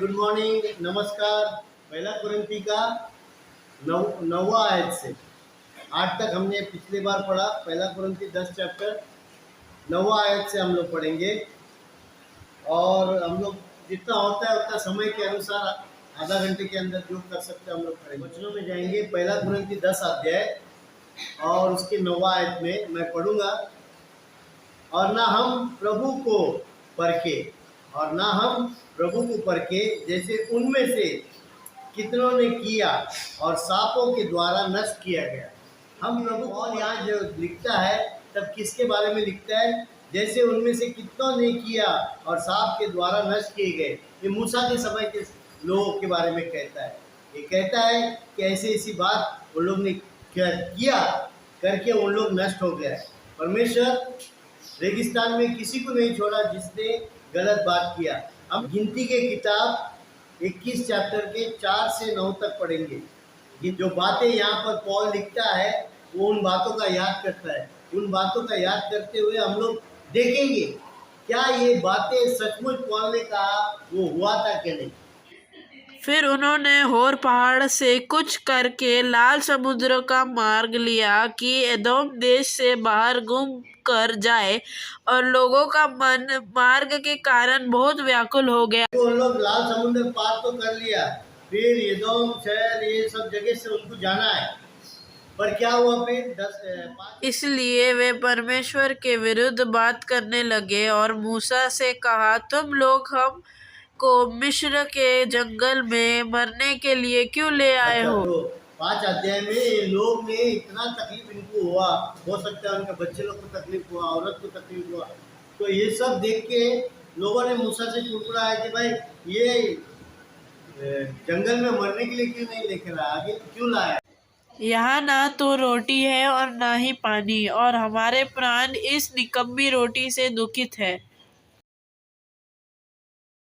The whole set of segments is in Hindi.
गुड मॉर्निंग, नमस्कार। पहला कुरिन्थी का नौवा आयत से 8 तक हमने पिछली बार पढ़ा। पहला कुरिन्थी 10 चैप्टर 9वां आयत से हम लोग पढ़ेंगे और हम लोग जितना होता है उतना समय के अनुसार आधा घंटे के अंदर जो कर सकते हैं हम लोग करेंगे। वचनों में जाएंगे। पहला कुरिन्थी 10 अध्याय और उसके 9वां आयत में मैं पढ़ूंगा। और ना हम प्रभु को परखे जैसे उनमें से कितनों ने किया और सांपों के द्वारा नष्ट किया गया। हम प्रभु, और यहाँ जो लिखता है तब किसके बारे में लिखता है? जैसे उनमें से कितनों ने किया और सांप के द्वारा नष्ट किए गए। ये मूसा के समय के लोगों के बारे में कहता है। ये कहता है कि ऐसी बात उन लोग ने किया करके उन लोग नष्ट हो गया। परमेश्वर रेगिस्तान में किसी को नहीं छोड़ा जिसने गलत बात किया। हम गिनती के किताब 21 चैप्टर के 4 से 9 तक पढ़ेंगे। ये जो बातें यहाँ पर पॉल लिखता है वो उन बातों का याद करता है। उन बातों का याद करते हुए हम लोग देखेंगे क्या ये बातें सचमुच पॉल ने कहा वो हुआ था कि नहीं। फिर उन्होंने होर पहाड़ से कुछ करके लाल समुद्र का मार्ग लिया कि एदोम देश से बाहर घूम कर जाए, और लोगों का मन मार्ग के कारण बहुत व्याकुल हो गया। तो उन लोग लाल समुद्र पार तो कर लिया, फिर एदोम शहर ये सब जगह से उनको जाना है, पर क्या हुआ फिर? इसलिए वे परमेश्वर के विरुद्ध बात करने लगे और मूसा से कहा, तुम लोग हम को मिस्र के जंगल में मरने के लिए क्यों ले आए हो? तो 5 अध्याय में ये लोग ने इतना तकलीफ इनको हुआ, हो सकता है उनके बच्चे लोग को तकलीफ हुआ, औरत को तकलीफ हुआ। तो ये सब देख के लोगों ने मूसा से कुड़कुड़ाया कि भाई ये जंगल में मरने के लिए क्यों नहीं लेकर आया, आगे क्यों लाया? यहाँ ना तो रोटी है और ना ही पानी, और हमारे प्राण इस निकम्मी रोटी से दुखित है।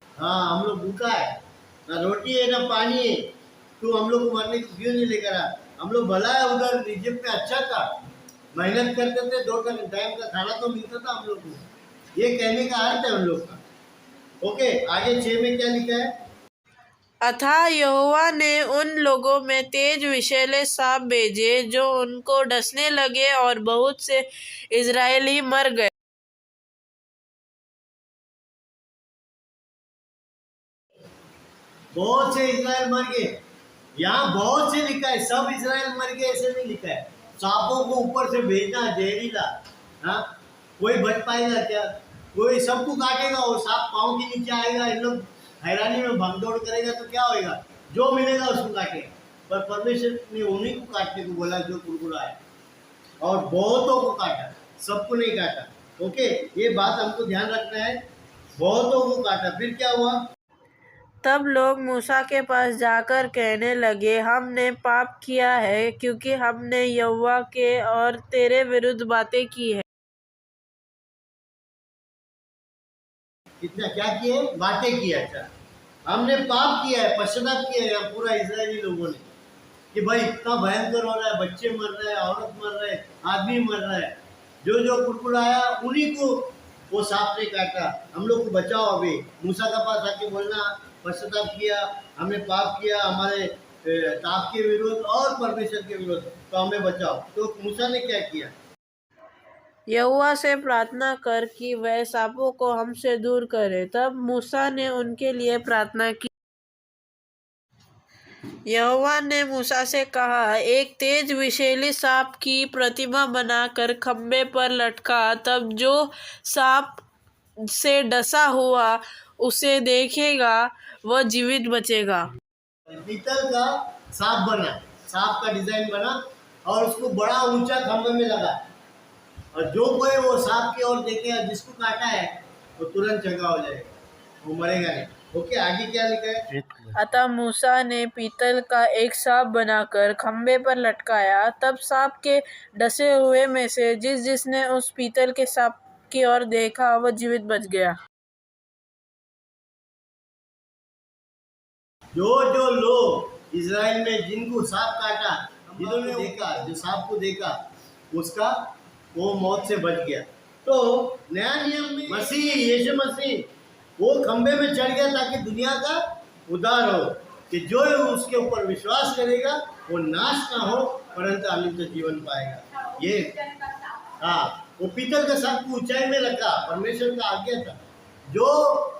हाँ, हम लोग भूखा है, ना रोटी है ना पानी है, तो हम लोग को मरने क्यों नहीं लेकर आया? हम लोग भला है, उधर इजिप्ट में अच्छा था, मेहनत करते थे, 2 टाइम का खाना तो मिलता था हम लोग को। ये कहने का अर्थ है उन लोग का। ओके, आगे 6 में क्या लिखा है? अतः यहोवा ने उन लोगों में तेज विषैले सांप भेजे जो उनको डसने लगे, और बहुत से इजरायली मर गए। बहुत से इजराइल मर गए। यहाँ बहुत से लिखा है, सब इजराइल मर गए ऐसे नहीं लिखा है। सांपों को ऊपर से भेजना जहरीला, हाँ, कोई बच पाएगा क्या? कोई सबको काटेगा और सांप पाँव के नीचे आएगा, इन लोग हैरानी में भगदौड़ करेगा तो क्या होएगा? जो मिलेगा उसको काटेगा। पर परमेश्वर ने उन्हीं को काटने को बोला जो कुरकुरा है, और बहुतों को काटा, सबको नहीं काटा। ओके, ये बात हमको ध्यान रखना है, बहुतों को काटा। फिर क्या हुआ? तब लोग मूसा के पास जाकर कहने लगे, हमने पाप किया है क्योंकि हमने यहोवा के और तेरे विरुद्ध बातें की है। कितना क्या किए? बातें की। अच्छा, हमने पाप किया है, पश्चाताप किया है पूरा इजरायली लोगों ने कि भाई इतना भयंकर हो रहा है, बच्चे मर रहे हैं, औरत मर रहे हैं, आदमी मर रहा है। जो जो कुड़कुड़ाया उन्हीं को वो सांप ने काटा। हम लोग को बचाओ। अभी मूसा के पास आके बोलना, पश्चाताप किया, हमने पाप किया हमारे ताप के विरुद्ध और परमेश्वर के विरुद्ध, तो हमें बचाओ। तो मूसा ने क्या किया? यहोवा से प्रार्थना कर कि वह सांपों को हमसे दूर करे। तब मूसा ने उनके लिए प्रार्थना की। यहोवा ने मूसा से कहा, एक तेज विषैली सांप की प्रतिमा बनाकर खंबे पर लटका। तब जो सांप से डसा हुआ उसे देखेगा वह जीवित बचेगा। पीतल का सांप बना, सांप का डिजाइन बना और उसको बड़ा ऊंचा खंभे में लगा, और जो कोई वो सांप की ओर देखेगा, जिसको काटा है वो तुरंत चंगा हो जाएगा, वो मरेगा नहीं। ओके, आगे क्या लिखा है? अतः मूसा ने पीतल का एक सांप बनाकर खंबे पर लटकाया। तब सांप के डसे हुए में से जिसने उस पीतल के सांप की ओर देखा वह जीवित बच गया। जो लोग इजराइल में जिनको सांप काटा, जिन्होंने देखा, जो सांप को देखा, उसका वो मौत से बच गया। तो नया नियम में मसीह, यीशु मसीह वो खंबे में चढ़ गया ताकि दुनिया का उदार हो कि जो उसके ऊपर विश्वास करेगा वो नाश ना हो परंतु अनंत जीवन पाएगा। ये हाँ, वो पीतल का सांप को ऊंचाई में रखा, परमेश्वर का आज्ञा था। जो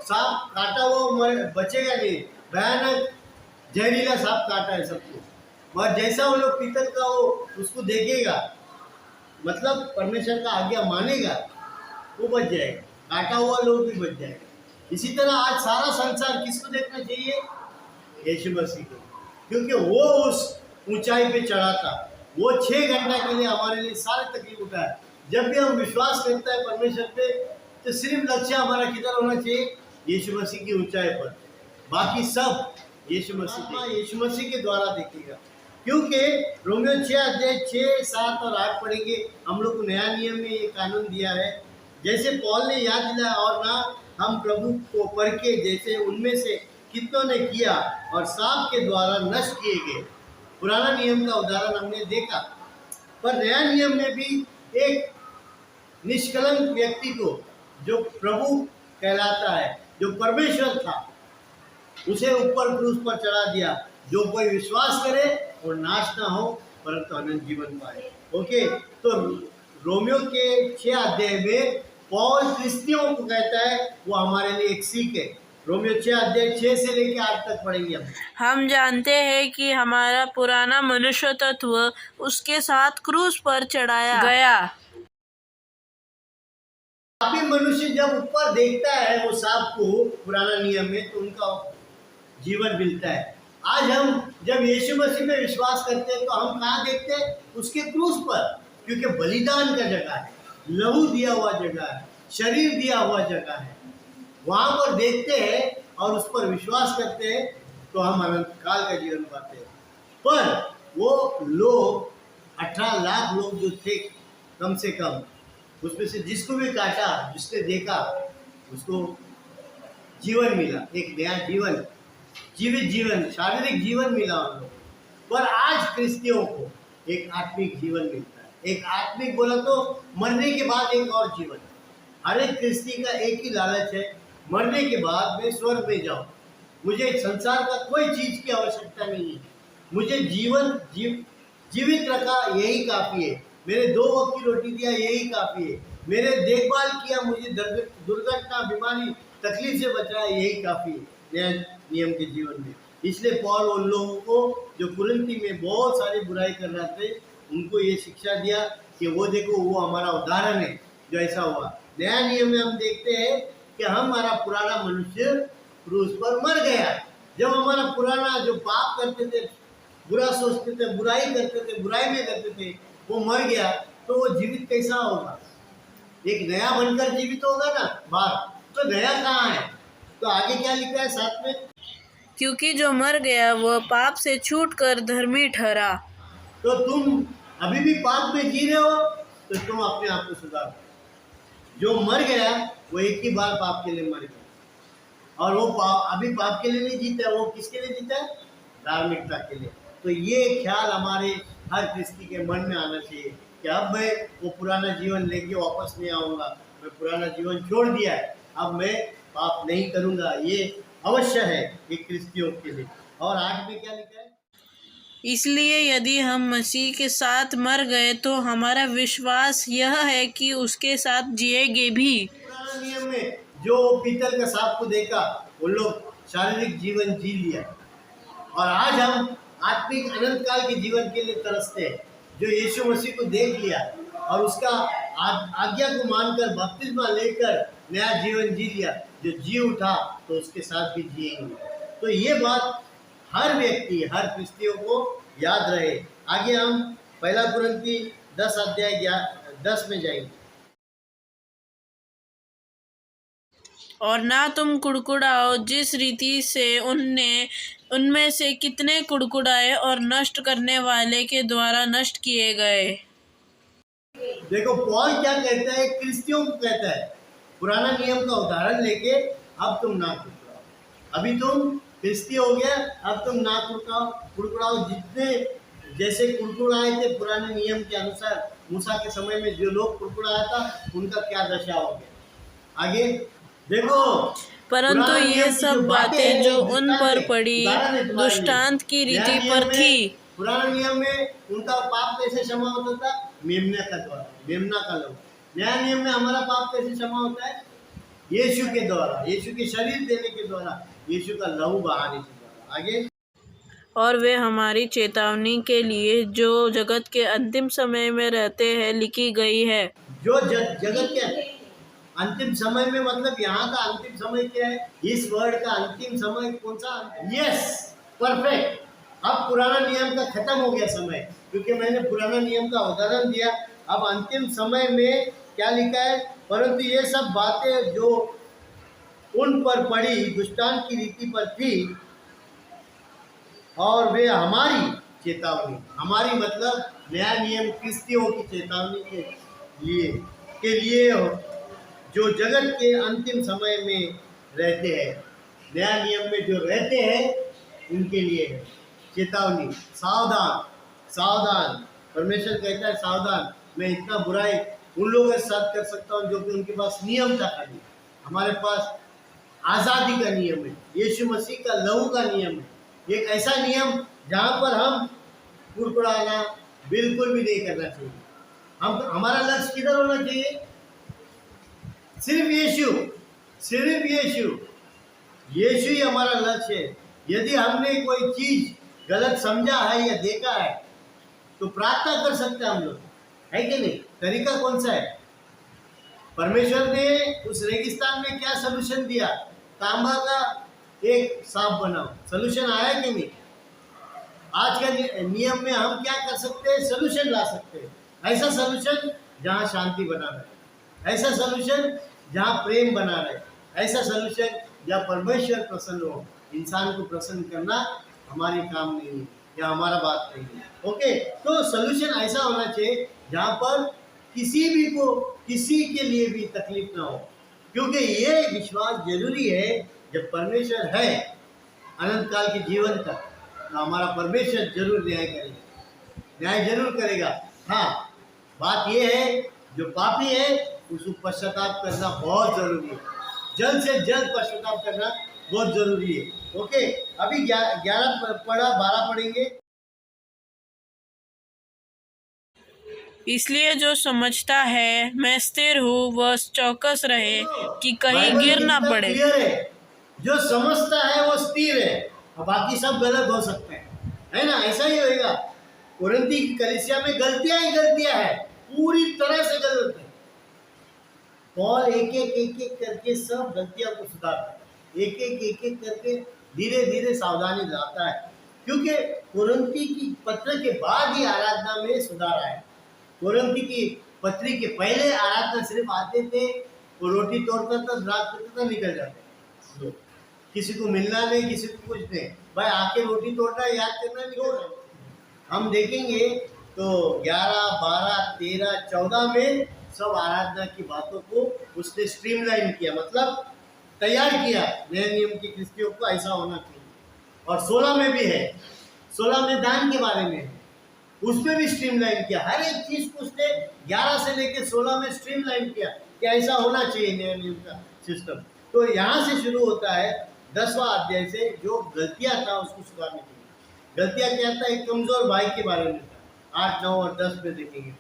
सांप काटा वो बचेगा नहीं, भयानक जहरीला सांप काटा है सबको। मगर जैसा वो लोग पीतल का वो उसको देखेगा, मतलब परमेश्वर का आज्ञा मानेगा, वो बच जाएगा, काटा हुआ लोग भी बच जाएगा। इसी तरह आज सारा संसार किसको देखना चाहिए? यीशु मसीह को, क्योंकि वो उस ऊंचाई पे चढ़ा था। वो 6 घंटा के लिए हमारे लिए सारे तकलीफ उठाया। जब भी हम विश्वास करते हैं परमेश्वर पे, तो सिर्फ लक्ष्य हमारा किधर होना चाहिए? यीशु मसीह की ऊंचाई पर। बाकी सब यीशु मसीह के द्वारा देखेगा। क्योंकि रोमियो 6 अध्याय 6, 7 और 8 पढ़ेंगे। हम लोग को नया नियम में ये कानून दिया है, जैसे पौल ने याद दिलाया, और ना हम प्रभु को परखे जैसे उनमें से कितनों ने किया और सांप के द्वारा नष्ट किए गए। पुराना नियम का उदाहरण हमने देखा, पर नया नियम में भी एक निष्कलंक व्यक्ति को, जो प्रभु कहलाता है, जो परमेश्वर था, उसे ऊपर क्रूस पर चढ़ा दिया। जो कोई विश्वास करे और नाश ना हो परंतु अनंत जीवन पाए। ओके, तो रोमियो के 6 अध्याय में पौल क्रिस्तियों को कहता है, वो हमारे लिए एक सीख है। रोमियो 6 अध्याय 6 से लेकर 8 तक पढ़ेंगे हम जानते हैं कि हमारा पुराना मनुष्य तत्व उसके साथ क्रूस पर चढ़ाया गया। पापी मनुष्य जब ऊपर देखता है वो सांप को पुराना नियम में, तो उनका जीवन मिलता है। आज हम जब यीशु मसीह में विश्वास करते हैं तो हम कहाँ देखते हैं? उसके क्रूस पर, क्योंकि बलिदान का जगह है, लहू दिया हुआ जगह है, शरीर दिया हुआ जगह है। वहाँ पर देखते हैं और उस पर विश्वास करते हैं तो हम अनंत काल का जीवन पाते हैं। पर वो लोग 18 लाख लोग जो थे कम से कम, उसमें से जिसको भी काटा, जिसने देखा, उसको जीवन मिला, एक नया जीवन, जीवित जीवन, शारीरिक जीवन मिला उन लोगों को। पर आज क्रिस्तियों को एक आत्मिक जीवन मिलता है। एक आत्मिक बोला तो मरने के बाद एक और जीवन। हर एक क्रिस्ती का एक ही लालच है, मरने के बाद मैं स्वर्ग में जाऊं। मुझे संसार का कोई चीज की आवश्यकता नहीं है, मुझे जीवित रखा यही काफी है। मेरे 2 वक्त की रोटी दिया यही काफी है। मेरे देखभाल किया, मुझे दुर्घटना, बीमारी, तकलीफ से बचाया यही काफी है नया नियम के जीवन में। इसलिए पौल उन लोगों को जो कुरिन्थी में बहुत सारी बुराई कर रहे थे, उनको ये शिक्षा दिया कि वो देखो, वो हमारा उदाहरण है जो ऐसा हुआ। नया नियम में हम देखते हैं कि हमारा पुराना मनुष्य क्रूस पर मर गया। जब हमारा पुराना जो पाप करते थे, बुरा सोचते थे, बुराई करते थे, बुराई में करते थे, वो मर गया, तो वो जीवित कैसा होगा? एक नया बनकर जीवित होगा ना बाहर। तो नया कहाँ है? तो आगे क्या लिखा है 7 में? क्योंकि जो मर गया वह पाप से छूटकर धर्मी ठहरा। तो तुम अभी भी पाप में जी रहे हो, तो तुम अपने आप को सुधारो। जो मर गया वो एक ही बार पाप के लिए मर गया, और वो अभी पाप के लिए नहीं जीता है, वो किसके लिए जीता है? धार्मिकता के लिए। तो ये ख्याल हमारे हर क्रिस्ती के मन में आना चाहिए कि अब मैं वो पुराना जीवन लेके वापस नहीं आऊँगा, मैं पुराना जीवन छोड़ दिया है, अब मैं पाप नहीं करूँगा। ये अवश्य है एक क्रिस्तियों के लिए। और 8 में क्या लिखा है? इसलिए यदि हम मसीह के साथ मर गए तो हमारा विश्वास यह है कि उसके साथ जिएंगे भी। पुराना नियम में जो पीतल का सांप को देखा, वो लोग शारीरिक जीवन जी लिया, और आज हम आत्मिक अनंत काल के जीवन के लिए तरसते हैं। जो यीशु मसीह को देख लिया और उसका आज्ञा को मानकर बपतिस्मा लेकर नया जीवन जी लिया, जो जी उठा तो उसके साथ भी जिएंगे। तो ये बात हर व्यक्ति, हर क्रिस्तियों को याद रहे। आगे हम 1 कुरिन्थी 10 अध्याय 10 में जाएंगे। और ना तुम कुड़कुड़ाओ जिस रीति से उनमें से कितने कुड़कुड़ाए और नष्ट करने वाले के द्वारा नष्ट किए गए। देखो पौल क्या कहता है, क्रिस्तियों को कहता है, पुराना नियम का उदाहरण लेके, अब तुम ना कुड़कुड़ाओ। अभी तुम क्रिस्ती हो गया, अब तुम ना कुड़कुड़ाओ। जितने जैसे कुड़कुड़ाए थे पुराने नियम के अनुसार, मूसा के समय में जो लोग कुड़कुड़ाया था, उनका क्या दशा हो गया। आगे देखो, परंतु पुराने ये नियम की सब बातें हैं, जो ये उन दृष्टांत पर है, पड़ी उदाहरण है तुम्हारे लिए। दृष्टांत की नया रीति नियम पर में, थी। पुराने नियम में उनका पाप कैसे क्षमा होता था? मेमना का द्वारा, मेमना का लहू। नया नियम में हमारा पाप कैसे क्षमा होता है? यीशु के द्वारा, यीशु के शरीर देने के द्वारा, यीशु का लहू बहाने के द्वारा। आगे, और वे हमारी चेतावनी के लिए जो जगत के अंतिम समय में रहते हैं लिखी गई है। जो जगत के अंतिम समय में, मतलब यहाँ का अंतिम समय क्या है? इस वर्ड का अंतिम समय कौन सा? Yes, perfect. अब पुराना नियम का खत्म हो गया समय, क्योंकि मैंने पुराना नियम का उदाहरण दिया। अब अंतिम समय में क्या लिखा है? परंतु ये सब बातें जो उन पर पड़ी दुष्टांत की रीति पर थी, और वे हमारी चेतावनी, हमारी मतलब नया नियम क्रिस्तियों की चेतावनी के लिए हो, जो जगत के अंतिम समय में रहते हैं। नया नियम में जो रहते हैं उनके लिए है चेतावनी। सावधान, सावधान। परमेश्वर कहता है सावधान, मैं इतना बुराई उन लोगों के साथ कर सकता हूँ जो कि उनके पास नियम था खाली। हमारे पास आज़ादी का नियम है, यीशु मसीह का लहू का नियम है। एक ऐसा नियम जहाँ पर हम कुड़कुड़ाना बिल्कुल भी नहीं करना चाहिए। हमारा लक्ष्य किधर होना चाहिए? सिर्फ यीशु, सिर्फ यीशु, यीशु ही हमारा लक्ष्य है। यदि हमने कोई चीज गलत समझा है या देखा है तो प्रार्थना कर सकते हैं हम लोग, है कि नहीं? तरीका कौन सा है? परमेश्वर ने उस रेगिस्तान में क्या सलूशन दिया? तांबा का एक सांप बनाओ, सलूशन आया कि नहीं? आज का नियम में हम क्या कर सकते हैं? सलूशन ला सकते हैं। ऐसा सलूशन जहाँ शांति बना रहे, ऐसा सलूशन जहाँ प्रेम बना रहे, ऐसा सलूशन जहाँ परमेश्वर प्रसन्न हो। इंसान को प्रसन्न करना हमारी काम नहीं है या हमारा बात नहीं है। ओके, तो सलूशन ऐसा होना चाहिए जहाँ पर किसी भी को, किसी के लिए भी तकलीफ ना हो, क्योंकि ये विश्वास जरूरी है। जब परमेश्वर है अनंत काल के जीवन तक, तो हमारा परमेश्वर जरूर न्याय करेगा, न्याय जरूर करेगा। हाँ, बात यह है जो पापी है उसको पश्चाताप करना बहुत जरूरी है, जल्द से जल्द पश्चाताप करना बहुत जरूरी है। ओके, अभी 11 पढ़ा, 12 पढ़ेंगे। इसलिए जो समझता है मैं स्थिर हूँ वह चौकस रहे कि कहीं बाइबल गिर ना कितना पड़े। क्लियर है, जो समझता है वो स्थिर है, और बाकी सब गलत हो सकते हैं, है ना? ऐसा ही होएगा। कुरिन्थी की कलीसिया में गलतियां ही गलतियां है, पूरी तरह से गलत है। पौल एक एक करके सब गलतियां को सुधारता है, एक एक करके धीरे धीरे सावधानी लाता है, क्योंकि कुरिन्थी की पत्र के बाद ही आराधना में सुधार आया। कुरिन्थी की पत्री के पहले आराधना सिर्फ आते थे, वो रोटी तोड़ता था, द्राक्ष तोड़ता था, निकल जाते। किसी को मिलना नहीं, किसी को कुछ नहीं, भाई आके रोटी तोड़ना, याद करना नहीं हो रहा। हम देखेंगे तो 11, 12, 13, 14 में सब आराधना की बातों को उसने स्ट्रीमलाइन किया, मतलब तैयार किया। नए नियम के क्रिस्तियों को ऐसा होना चाहिए। और 16 में भी है, 16 में दान के बारे में है, उसमें भी स्ट्रीमलाइन किया। हर एक चीज को उसने 11 से लेकर 16 में स्ट्रीमलाइन किया कि ऐसा होना चाहिए नए नियम का सिस्टम। तो यहाँ से शुरू होता है 10वां अध्याय से, जो गलतियां था उसको सुधारने के लिए। गलतियां क्या था? एक कमजोर भाई के बारे में था, 8, 9 और 10 में देखेंगे।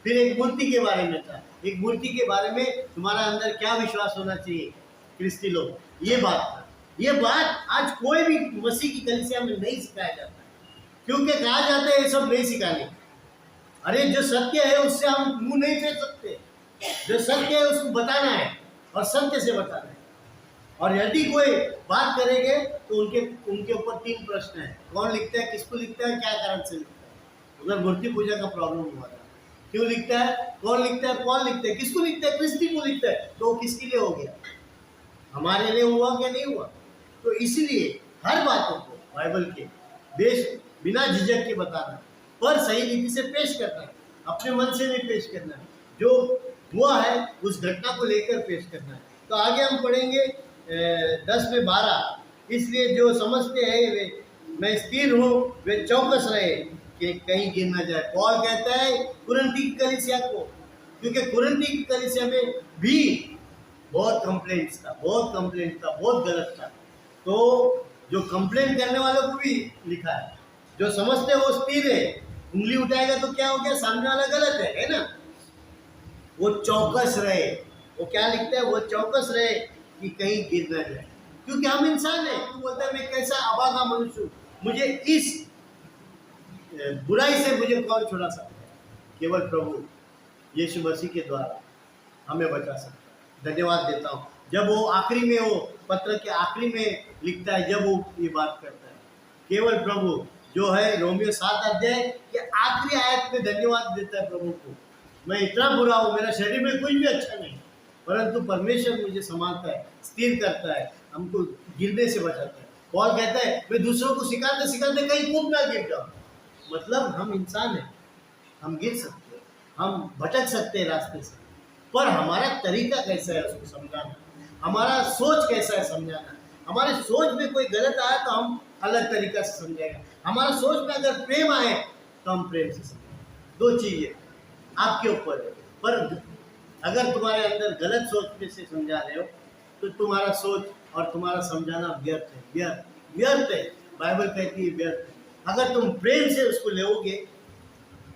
फिर एक मूर्ति के बारे में था, एक मूर्ति के बारे में तुम्हारा अंदर क्या विश्वास होना चाहिए क्रिस्ती लोग, ये बात था। ये बात आज कोई भी मसीह की कलीसिया में नहीं सिखाया जाता, क्योंकि कहा जाता है ये सब नहीं सिखाने। अरे जो सत्य है उससे हम मुंह नहीं फेर सकते, जो सत्य है उसको बताना है और सत्य से बताना है। और यदि कोई बात करेंगे तो उनके ऊपर 3 प्रश्न है, कौन लिखता है, किसको लिखता है, क्या कारण से लिखता है। उधर मूर्ति पूजा का प्रॉब्लम हुआ था, क्यों लिखता है, कौन लिखता है, कौन लिखता है, किसको लिखता है, क्रिस्ती को लिखता है, तो किसके लिए हो गया, हमारे लिए हुआ क्या नहीं हुआ। तो इसलिए हर बातों को बाइबल के देश बिना झिझक के बताना, पर सही रीति से पेश करना है, अपने मन से नहीं पेश करना है, जो हुआ है उस घटना को लेकर पेश करना है। तो आगे हम पढ़ेंगे 10 में 12। इसलिए जो समझते हैं वे मैं स्थिर हूँ वे चौकस रहे कि कहीं गिर ना जाए। पौल कहता है कुरिन्थी की कलीसिया को, क्योंकि कुरिन्थी की कलीसिया में भी बहुत कंप्लेंट्स था, बहुत कंप्लेंट था, बहुत गलत था। तो जो कंप्लेंट करने वालों को भी लिखा है, जो समझते हैं वो स्थिर है, उंगली उठाएगा तो क्या हो गया, सामने वाला गलत है ना। वो चौकस रहे, वो क्या लिखता है, वो चौकस रहे कि कहीं गिर न जाए, क्योंकि हम इंसान हैं। तू बोलता है मैं कैसा अभागा मनुष्य हूँ, मुझे इस बुराई से मुझे कौन छुड़ा सकता है? केवल प्रभु यीशु मसीह के द्वारा हमें बचा सकता है। धन्यवाद देता हूँ। जब वो आखिरी में, वो पत्र के आखिरी में लिखता है, जब वो ये बात करता है, केवल प्रभु जो है, रोमियो 7 अध्याय के आखिरी आयत में धन्यवाद देता है प्रभु को। मैं इतना बुरा हूँ, मेरा शरीर में कुछ भी अच्छा नहीं, परंतु परमेश्वर मुझे संभालता है, स्थिर करता है, हमको गिरने से बचाता है। पॉल कहता है मैं दूसरों को सिखाते सिखाते कहीं कूद ना गिर जाऊँ। मतलब हम इंसान हैं, हम गिर सकते हैं, हम भटक सकते हैं रास्ते से, पर हमारा तरीका कैसा है उसको समझाना, हमारा सोच कैसा है समझाना। हमारे सोच में कोई गलत आया तो हम अलग तरीका से समझेगा, हमारा सोच में अगर प्रेम आए तो हम प्रेम से समझेंगे। दो चीज़ें आपके ऊपर है। पर अगर तुम्हारे अंदर गलत सोच में से समझा रहे हो तो तुम्हारा सोच और तुम्हारा समझाना व्यर्थ है, व्यर्थ है। बाइबल कहती है व्यर्थ है। अगर तुम प्रेम से उसको लोगे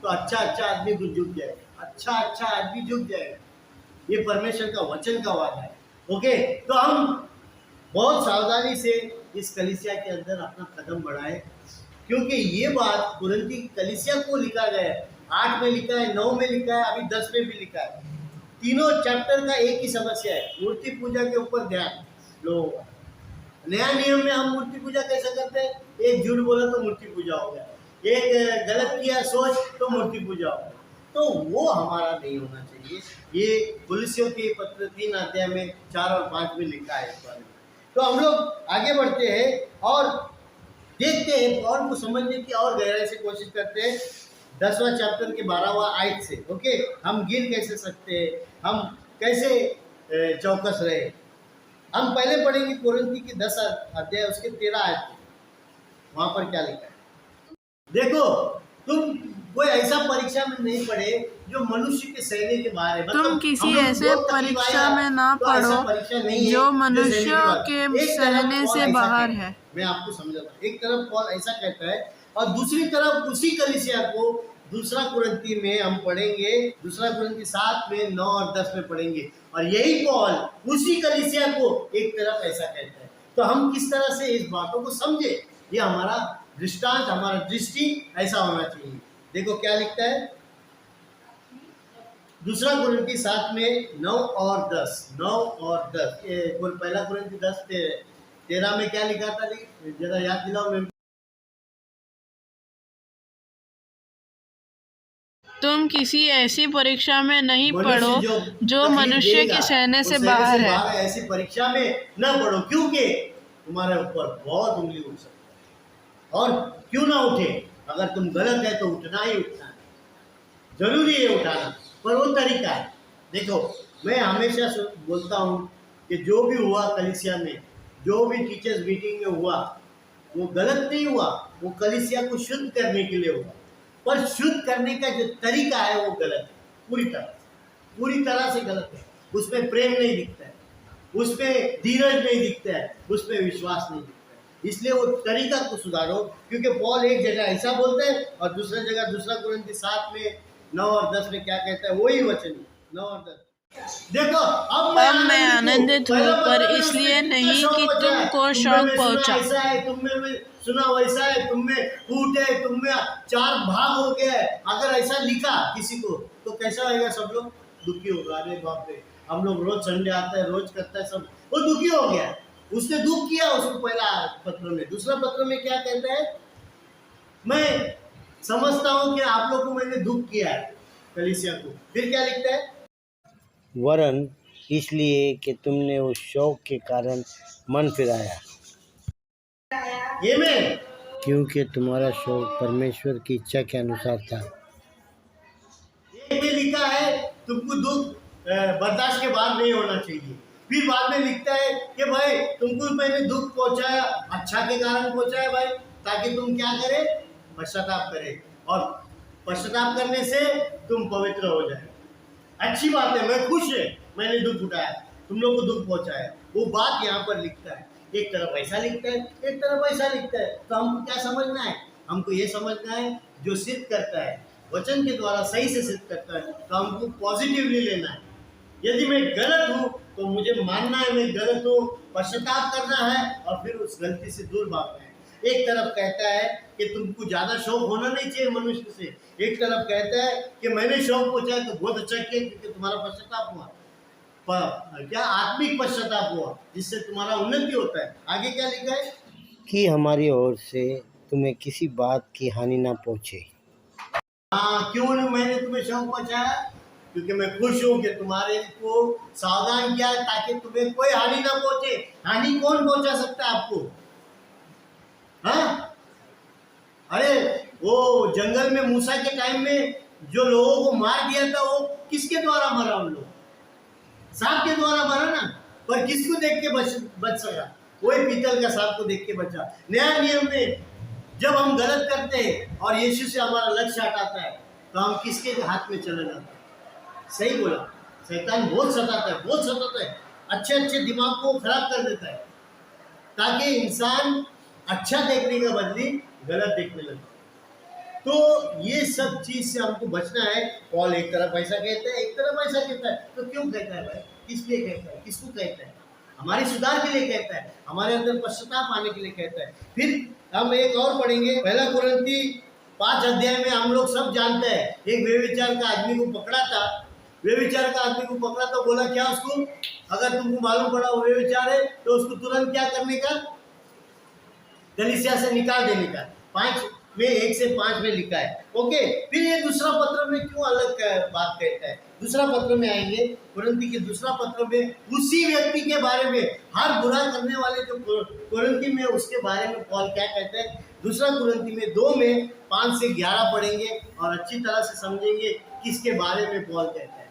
तो अच्छा आदमी को झुक जाएगा, अच्छा आदमी झुक जाएगा। ये परमेश्वर का वचन का वादा है। ओके, तो हम बहुत सावधानी से इस कलीसिया के अंदर अपना कदम बढ़ाए, क्योंकि ये बात कुरिन्थी कलीसिया को लिखा गया है। 8 में लिखा है, 9 में लिखा है, अभी 10 में भी लिखा है। तीनों चैप्टर का एक ही समस्या है, मूर्ति पूजा के ऊपर ध्यान लोगों का। नया नियम में हम मूर्ति पूजा कैसे करते हैं, एक झूठ बोला तो मूर्ति पूजा हो गया, एक गलत किया सोच तो मूर्ति पूजा हो गया। तो वो हमारा नहीं होना चाहिए। ये कुलिस्सियों के पत्र 3 अध्याय में 4 और 5 में लिखा है इस बारे में। तो हम लोग आगे बढ़ते हैं और देखते हैं और को समझने की और गहराई से कोशिश करते हैं। 10वां चैप्टर के 12वां आयत से। ओके, हम गिर कैसे सकते हैं, हम कैसे चौकस रहे। हम पहले पढ़ेंगे कुरिन्थी के 10 अध्याय उसके 13 आयत। वहां पर क्या लिखा है देखो। तुम कोई ऐसा परीक्षा में नहीं पढ़े जो मनुष्य के सहने के बाहर है। तुम किसी ऐसे परीक्षा में ना पढ़ो जो मनुष्य के सहने से बाहर है। मैं आपको समझाता। एक तरफ पॉल ऐसा कहता है और दूसरी तरफ उसी कलीसिया को दूसरा कुरिन्थी में हम पढ़ेंगे, दूसरा कुरिन्थी 7 में 9 और 10 में पढ़ेंगे, और यही पॉल उसी कलीसिया को एक तरफ ऐसा कहता है। तो हम किस तरह से इस बातों को समझे, ये हमारा दृष्टांत, हमारा दृष्टि ऐसा होना चाहिए। देखो क्या लिखता है दूसरा कुरिन्थी 7 में 9 और 10। 9 और 10 पहला कुरिन्थी 10 13 में क्या लिखा था, जरा याद दिलाओ। मैं तुम किसी ऐसी परीक्षा में नहीं पढ़ो जो मनुष्य के सहने से बाहर है। ऐसी परीक्षा में न पढ़ो, क्योंकि तुम्हारे ऊपर बहुत उंगली उठ सकती है। और क्यों ना उठे, अगर तुम गलत है तो उठना ही उठना है, जरूरी है उठाना, पर वो तरीका है। देखो, मैं हमेशा बोलता हूँ कि जो भी हुआ कलीसिया में, जो भी टीचर्स मीटिंग में हुआ, वो गलत नहीं हुआ, वो कलीसिया को शुद्ध करने के लिए हुआ। पर शुद्ध करने का जो तरीका है वो गलत है, पूरी तरह से गलत है। उसमें प्रेम नहीं दिखता है, उसमें धीरज नहीं दिखता है, उसमें विश्वास नहीं दिखता है। इसलिए वो तरीका को सुधारो, क्योंकि पॉल एक जगह ऐसा बोलते हैं और दूसरी जगह दूसरा कुरिन्थी 7 में 9 और 10 में क्या कहता है, वही वचन 9 और 10। देखो, अब मैं आनंदित हूँ, पर इसलिए नहीं कि तुमको शौक पहुंचा। ऐसा है, तुम में सुना वैसा है, तुम में फूट है, तुम में 4 भाग हो गया है। अगर ऐसा लिखा किसी को तो कैसा होगा, सब लोग दुखी होगा। अरे बाप रे, हम लोग रोज संडे आता है, रोज करता है, सब वो दुखी हो गया। उसने दुख किया उसको पहला पत्र में। दूसरा पत्र में क्या कहता है, मैं समझता हूँ कि आप लोग को मैंने दुख किया है, कलीसिया को। फिर क्या लिखता है, वरन इसलिए कि तुमने उस शौक के कारण मन फिराया, क्योंकि तुम्हारा शौक परमेश्वर की इच्छा के अनुसार था। ये लिखा है तुमको दुख बर्दाश्त के बाद नहीं होना चाहिए। फिर बाद में लिखता है कि भाई तुमको मैंने दुख पहुंचाया, अच्छा के कारण पहुंचाया भाई, ताकि तुम क्या करे, पश्चाताप करे, और पश्चाताप करने से तुम पवित्र हो जाए। अच्छी बात है, मैं खुश है मैंने दुख उठाया। तुम लोग को दुख पहुंचाया, वो बात यहाँ पर लिखता है। एक तरफ ऐसा लिखता है, एक तरफ ऐसा लिखता है। तो हमको क्या समझना है? हमको ये समझना है जो सिद्ध करता है वचन के द्वारा सही से सिद्ध करता है, तो हमको पॉजिटिवली लेना है। यदि मैं गलत हूँ तो मुझे मानना है मैं गलत हूँ, पश्चाताप करना है और फिर उस गलती से दूर भागना है। एक तरफ कहता है कि तुमको ज्यादा शौक होना नहीं चाहिए मनुष्य से, एक तरफ कहता है कि मैंने शौक पहुंचाया तो बहुत अच्छा किया क्योंकि तुम्हारा पश्चाताप हुआ, क्या आत्मिक पश्चाताप हुआ, जिससे तुम्हारा उन्नति होता है। आगे क्या लिखा है? कि हमारी ओर से तुम्हें किसी बात की हानि ना पहुँचे। हाँ, क्यों मैंने तुम्हें शौक पहुंचाया? क्योंकि मैं खुश हूं कि तुम्हारे को सावधान किया ताकि तुम्हें कोई हानि ना पहुंचे। हानि कौन पहुंचा सकता है आपको? हाँ, अरे वो जंगल में मूसा के टाइम में जो लोगों को मार दिया था वो किसके द्वारा मरा? उन लोग सांप के द्वारा मरा ना, पर किसको देख के बच सका? वही पीतल का सांप को देख के बचा। नया नियम में जब हम गलत करते हैं और यीशु से हमारा लक्ष्य हटाता है तो हम किसके हाथ में चले जाते हैं? सही बोला, शैतान बहुत सताता है, बहुत सताता है। अच्छे अच्छे दिमाग को खराब कर देता है ताकि इंसान अच्छा देखने का बदली गलत देखने लगे। तो ये सब चीज से हमको बचना है। पॉल एक तरफ ऐसा कहता है, एक तरफ ऐसा कहता है। तो क्यों कहता है भाई? किस लिए कहता है? किसको कहता है? हमारे सुधार के लिए कहता है, हमारे अंदर पश्चाताप आने के लिए कहता है। फिर हम एक और पढ़ेंगे, 1 कुरिन्थी 5 अध्याय में हम लोग सब जानते हैं, एक व्यभिचार का आदमी को पकड़ा था। व्यभिचार का आदमी को पकड़ा तो बोला क्या उसको? अगर तुमको मालूम पड़ा वो व्यभिचार है तो उसको तुरंत क्या करने का? कलीसिया से निकाल देने का। 5 में 1 से 5 में लिखा है। ओके, फिर ये दूसरा पत्र में क्यों अलग बात कहता है? दूसरा पत्र में आएंगे, कुरिन्थी के दूसरा पत्र में उसी व्यक्ति के बारे में, हर बुरा करने वाले जो कुरिन्थी में उसके बारे में पॉल क्या कहता है। दूसरा कुरिन्थी में 2 में 5 से 11 पढ़ेंगे और अच्छी तरह से समझेंगे किसके बारे में पॉल कहता है।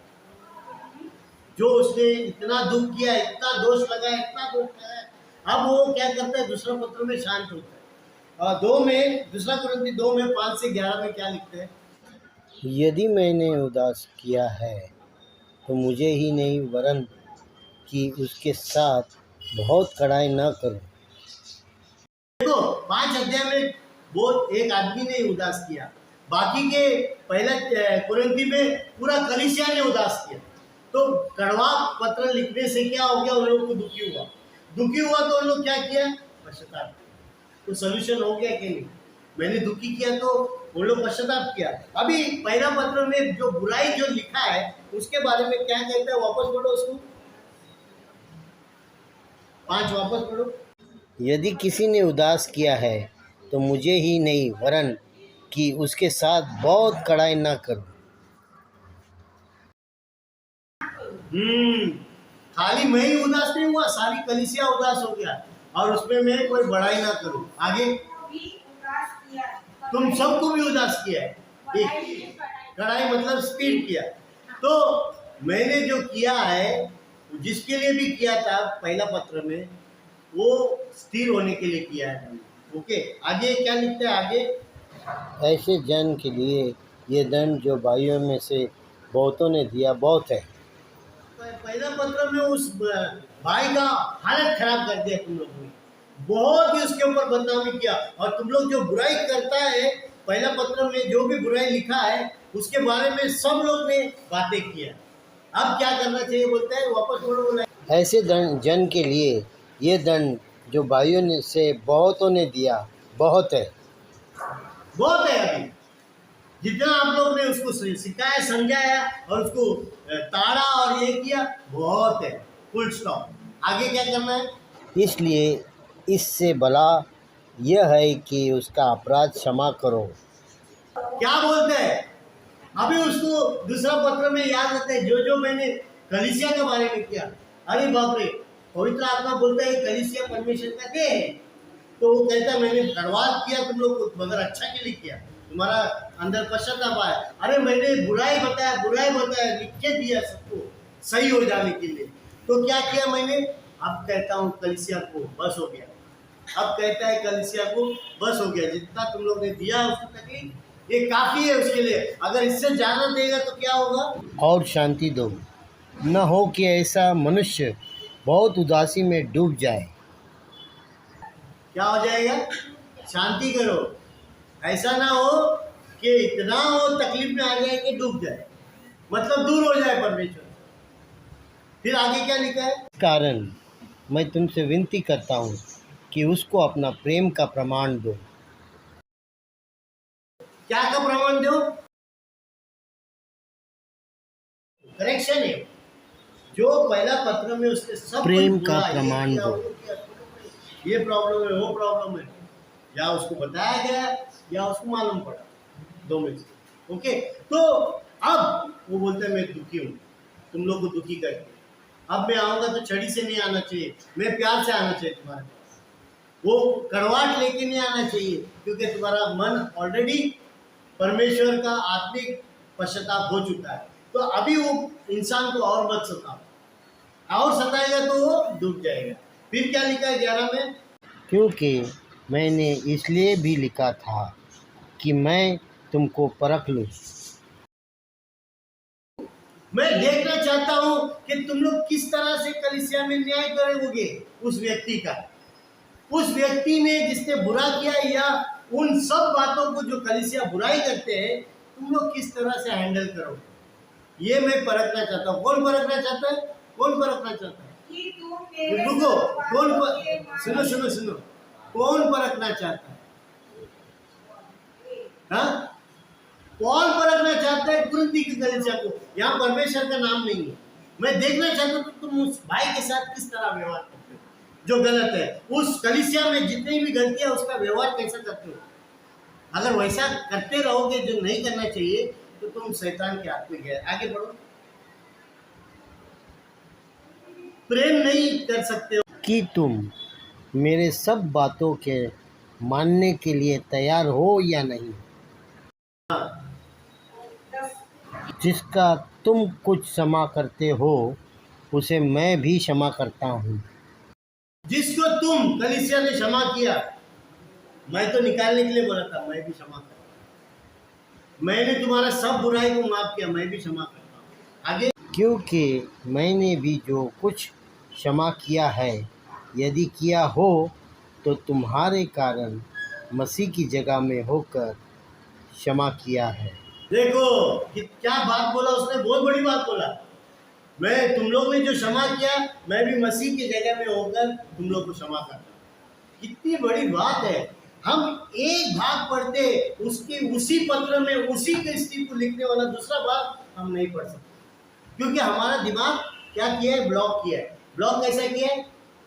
जो उसने इतना दुख किया, इतना दोष लगाया, इतना दोष लगाया, अब वो क्या करता है? दूसरा पत्र में शांत होता है। और 2 में, दूसरा कुरिन्थी 2 में 5 से 11 में क्या लिखते हैं? यदि मैंने उदास किया है तो मुझे ही नहीं वरन कि उसके साथ बहुत कड़ाई न करो। देखो 5 अध्याय में वो एक आदमी ने उदास किया, बाकी के पहले कुरिन्थी में पूरा कलीसिया ने उदास किया। तो कड़वा पत्र लिखने से क्या हो गया? उन लोगों को दुखी हुआ तो उन लोग क्या किया? पश्चाताप। तो सोल्यूशन हो गया कि नहीं? मैंने दुखी किया तो उन लोग पश्चाताप किया। अभी पहला पत्र में जो बुराई जो लिखा है उसके बारे में क्या कहता है? वापस पढ़ो उसको, 5 वापस पढ़ो। यदि किसी ने उदास किया है तो मुझे ही नहीं वरन कि उसके साथ बहुत कड़ाई न करो। खाली मैं ही उदास नहीं हुआ, सारी कलीसिया उदास हो गया और उसमें मैं कोई बड़ाई ना करूं। आगे, तुम सबको भी उदास किया है। कड़ाई मतलब स्पीड किया। तो मैंने जो किया है, जिसके लिए भी किया था पहला पत्र में, वो स्थिर होने के लिए किया है। ओके, आगे क्या लिखते हैं? आगे, ऐसे जन के लिए ये दंड जो भाइयों में से बहुतों ने दिया बहुत है। पहला पत्र में उस भाई का हालत खराब कर दिया तुम लोगों ने, बहुत ही उसके ऊपर बदनामी किया। और तुम लोग जो बुराई करता है, पहला पत्र में जो भी बुराई लिखा है उसके बारे में सब लोग ने बातें किया। अब क्या करना चाहिए बोलते हैं? वापस बोलो। ऐसे जन के लिए ये दंड जो भाइयों ने से बहुतों ने दिया बहुत है। बहुत है। अभी जितना आप लोग ने उसको सिखाया, समझाया और उसको ताड़ा और ये किया, बहुत है। Full stop. आगे क्या करना है? इसलिए इससे भला यह है कि उसका अपराध क्षमा करो। क्या बोलते हैं? अभी उसको दूसरा पत्र में याद रखते हैं जो मैंने कलीसिया के बारे में किया। अरे बाप रे, पवित्र आत्मा बोलता है कलीसिया परमेश्वर का देह है। तो वो कहता है मैंने बर्बाद किया तुम लोग को, मगर अच्छा के लिए किया, तुम्हारा अंदर पश्चाताप आया। अरे मैंने बुराई बताया, लिख के दिया सबको सही हो जाने के लिए। तो क्या किया मैंने? अब कहता हूँ कलीसिया को बस हो गया। अब कहता है कलीसिया को बस हो गया, जितना तुम लोग ने दिया उसकी तकलीफ ये काफी है उसके लिए। अगर इससे ज्यादा देगा तो क्या होगा? और शांति दो। न हो कि ऐसा मनुष्य बहुत उदासी में डूब जाए। क्या हो जाएगा? शांति करो। ऐसा ना हो कि इतना हो तकलीफ में आ जाए कि डूब जाए, मतलब दूर हो जाए परमेश्वर। फिर आगे क्या लिखा है? इस कारण मैं तुमसे विनती करता हूँ कि उसको अपना प्रेम का प्रमाण दो। क्या का प्रमाण दो? करेक्शन है। जो पहला पत्र में उसने सब प्रेम कुछ का बोला, ये प्रमाण किया, दो। वो किया, ये प्रॉब्लम है, वो प्रॉब्लम है, या उसको बताया गया या उसको मालूम पड़ा, दो में से। ओके, तो अब वो बोलते हैं मैं दुखी हूँ, तुम लोग को दुखी करके। अब मैं आऊंगा तो छड़ी से नहीं आना चाहिए, मैं प्यार से आना चाहिए तुम्हारे पास। वो कड़वाहट लेके नहीं आना चाहिए, क्योंकि तुम्हारा मन ऑलरेडी परमेश्वर का आत्मिक पश्चाताप हो चुका है। तो अभी वो इंसान को और मत सताओ, और सताएगा तो वो डूब जाएगा। फिर क्या लिखा है 11 में? क्योंकि मैंने इसलिए भी लिखा था कि मैं तुमको परख लूँ। मैं देखना चाहता हूं कि तुम लोग किस तरह से कलीसिया में न्याय करोगे उस व्यक्ति का, उस व्यक्ति ने जिसने बुरा किया, या उन सब बातों को जो कलीसिया बुराई करते हैं, तुम लोग किस तरह से हैंडल करोगे, ये मैं परखना चाहता हूँ। कौन परखना चाहता है? कौन परखना चाहता है? रुको, सुनो सुनो सुनो, कौन परखना चाहता है? हाँ, कौन परखना चाहता है कुरिन्थी की कलीसिया को? यहाँ परमेश्वर का नाम नहीं है। मैं देखना चाहता हूँ तुम उस भाई के साथ किस तरह व्यवहार करते हो जो गलत है। उस कलीसिया में जितनी भी गलतियां, उसका व्यवहार कैसा करते हो। अगर वैसा करते रहोगे जो नहीं करना चाहिए, तो तुम शैतान के हाथ में गए। आगे बढ़ो। प्रेम नहीं कर सकते हो कि तुम मेरे सब बातों के मानने के लिए तैयार हो या नहीं। जिसका तुम कुछ क्षमा करते हो उसे मैं भी क्षमा करता हूँ। जिसको तुम कलीसिया ने क्षमा किया, मैं तो निकालने के लिए बोला था, मैं भी क्षमा करता हूँ। मैंने तुम्हारा सब बुराई को माफ किया, मैं भी क्षमा करता हूँ। आगे, क्योंकि मैंने भी जो कुछ क्षमा किया है, यदि किया हो तो तुम्हारे कारण मसीह की जगह में होकर क्षमा किया है। देखो कि क्या बात बोला उसने, बहुत बड़ी बात बोला। मैं तुम लोग ने जो क्षमा किया, मैं भी मसीह की जगह में होकर तुम लोग को क्षमा करता हूँ। कितनी बड़ी बात है। हम एक भाग पढ़ते, उसकी उसी पत्र में उसी के स्थिति को लिखने वाला दूसरा भाग हम नहीं पढ़ सकते, क्योंकि हमारा दिमाग क्या किया है? ब्लॉक किया है। ब्लॉक कैसा किया है?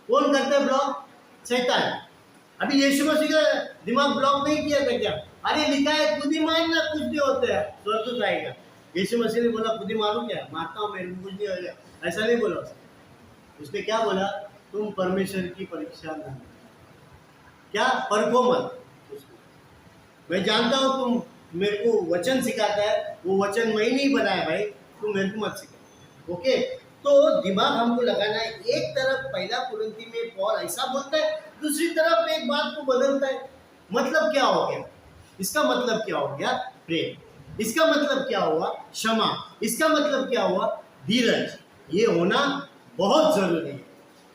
कौन करता है ब्लॉक? शैतान। अभी यीशु मसीह का दिमाग ब्लॉक नहीं किया था क्या? अरे लिखा है खुद ही मारना, कुछ भी होता है स्वर्ग आएगा। यीशु मसीह ने बोला खुद ही मारो क्या? मारता हूँ, मेरे को कुछ नहीं होगा, ऐसा नहीं बोला उसने क्या बोला? तुम परमेश्वर की परीक्षा न क्या परखो मत। मैं जानता हूँ तुम मेरे को वचन सिखाता है, वो वचन मैं नहीं बनाया भाई, तुम मेरे को मत सिखा। ओके, तो दिमाग हमको लगाना है। एक तरफ पहला कुरिन्थी में पौल ऐसा बोलता है, दूसरी तरफ एक बात को बदलता है। मतलब क्या हो गया? इसका मतलब क्या हो गया? प्रेम। इसका मतलब क्या हुआ? क्षमा। इसका मतलब क्या हुआ? धीरज। ये होना बहुत जरूरी है,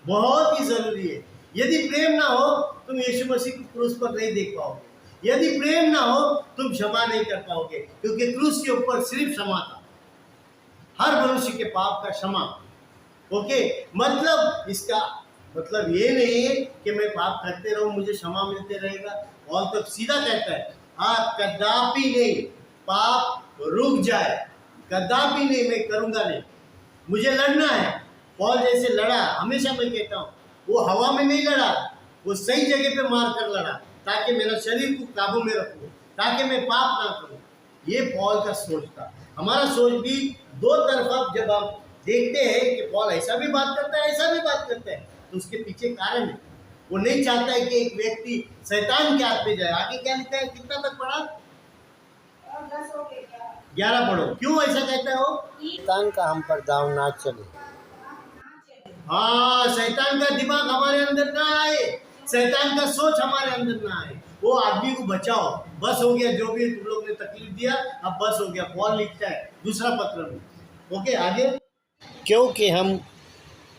बहुत ही जरूरी है। यदि प्रेम ना हो, तुम यीशु मसीह को क्रूस पर नहीं देख पाओगे। यदि प्रेम ना हो, तुम क्षमा नहीं कर पाओगे, क्योंकि क्रूस के ऊपर सिर्फ क्षमा था, हर मनुष्य के पाप का क्षमा। ओके, मतलब इसका मतलब ये नहीं है कि मैं पाप करते रहूं, मुझे क्षमा मिलते रहेगा। और तो सीधा कहता है, कदापि नहीं, पाप रुक जाए, कदापि नहीं, मैं करूंगा नहीं। मुझे लड़ना है, पौल जैसे लड़ा। हमेशा मैं कहता हूँ, वो हवा में नहीं लड़ा, वो सही जगह पे मार कर लड़ा, ताकि मेरा शरीर को काबू में रखूं, ताकि मैं पाप ना करूं। ये पौल का सोच था। हमारा सोच भी दो तरफा। जब हम देखते हैं कि पौल ऐसा भी बात करता है, ऐसा भी बात करता है, तो उसके पीछे कारण है। वो नहीं चाहता है कि एक व्यक्ति शैतान के हाथ में जाए। आगे क्या लिखा है? कितना तक पढ़ा? 11 पढ़ो। क्यों ऐसा कहता है वो? शैतान का हम पर दाव ना चले। हाँ, शैतान का दिमाग हमारे अंदर ना आए, शैतान का सोच हमारे अंदर ना आए। वो आदमी को बचाओ, बस हो गया। जो भी तुम लोग ने तकलीफ दिया, अब बस हो गया। पौल लिखता है दूसरा पत्र में। ओके, आगे। क्योंकि हम